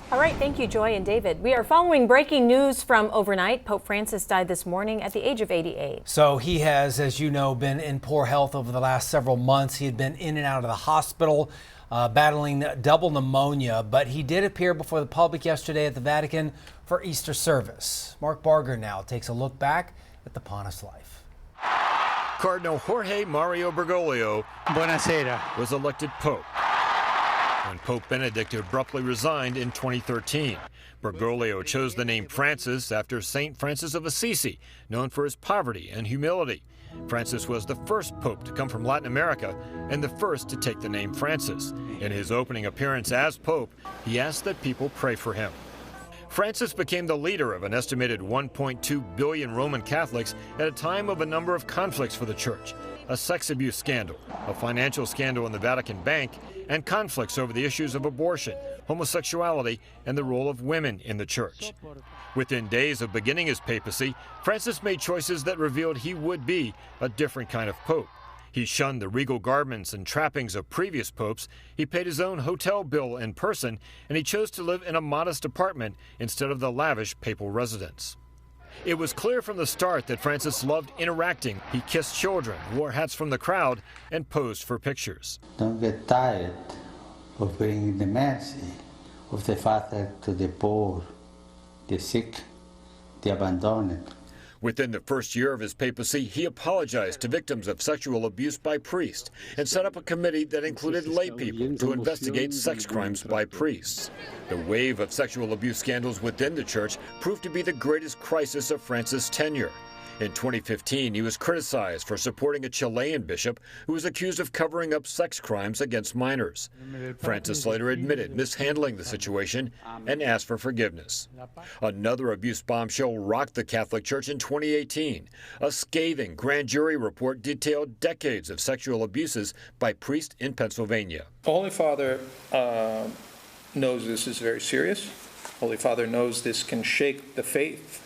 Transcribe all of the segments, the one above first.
All right, thank you, Joy and David. We are following breaking news from overnight. Pope Francis died this morning at the age of 88. So he has, as you know, been in poor health over the last several months. He had been in and out of the hospital, battling double pneumonia, but he did appear before the public yesterday at the Vatican for Easter service. Mark Barger now takes a look back at the pontiff's life. Cardinal Jorge Mario Bergoglio Buonasera. was elected Pope when Pope Benedict abruptly resigned in 2013. Bergoglio chose the name Francis after St. Francis of Assisi, known for his poverty and humility. Francis was the first pope to come from Latin America and the first to take the name Francis. In his opening appearance as pope, he asked that people pray for him. Francis became the leader of an estimated 1.2 billion Roman Catholics at a time of a number of conflicts for the church: a sex abuse scandal, a financial scandal in the Vatican Bank, and conflicts over the issues of abortion, homosexuality, and the role of women in the church. Within days of beginning his papacy, Francis made choices that revealed he would be a different kind of pope. He shunned the regal garments and trappings of previous popes. He paid his own hotel bill in person, and he chose to live in a modest apartment instead of the lavish papal residence. It was clear from the start that Francis loved interacting. He kissed children, wore hats from the crowd, and posed for pictures. Don't get tired of bringing the mercy of the Father to the poor, the sick, the abandoned. Within the first year of his papacy, he apologized to victims of sexual abuse by priests and set up a committee that included lay people to investigate sex crimes by priests. The wave of sexual abuse scandals within the church proved to be the greatest crisis of Francis' tenure. In 2015, he was criticized for supporting a Chilean bishop who was accused of covering up sex crimes against minors. Francis later admitted mishandling the situation and asked for forgiveness. Another abuse bombshell rocked the Catholic Church in 2018. A scathing grand jury report detailed decades of sexual abuses by priests in Pennsylvania. Holy Father knows this is very serious. Holy Father knows this can shake the faith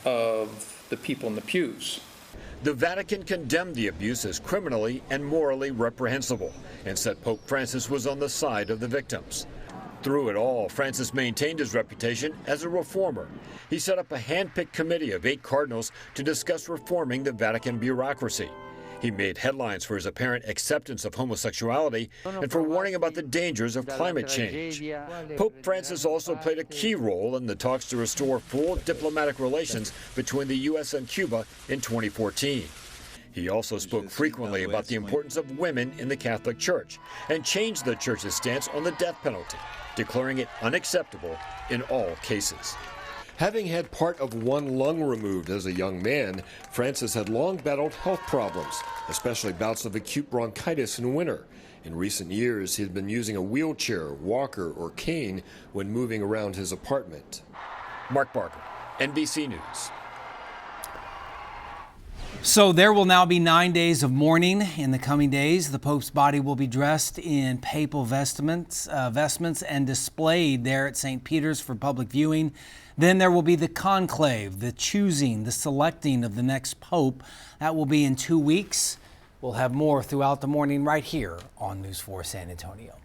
of the people in the pews. The Vatican condemned the abuse as criminally and morally reprehensible and said Pope Francis was on the side of the victims. Through it all, Francis maintained his reputation as a reformer. He set up a hand-picked committee of 8 cardinals to discuss reforming the Vatican bureaucracy. He made headlines for his apparent acceptance of homosexuality and for warning about the dangers of climate change. Pope Francis also played a key role in the talks to restore full diplomatic relations between the U.S. and Cuba in 2014. He also spoke frequently about the importance of women in the Catholic Church and changed the Church's stance on the death penalty, declaring it unacceptable in all cases. Having had part of one lung removed as a young man, Francis had long battled health problems, especially bouts of acute bronchitis in winter. In recent years, he had been using a wheelchair, walker, or cane when moving around his apartment. Mark Barger, NBC News. So there will now be 9 days of mourning in the coming days. The Pope's body will be dressed in papal vestments and displayed there at St. Peter's for public viewing. Then there will be the conclave, the choosing, the selecting of the next pope. That will be in 2 weeks. We'll have more throughout the morning right here on News 4 San Antonio.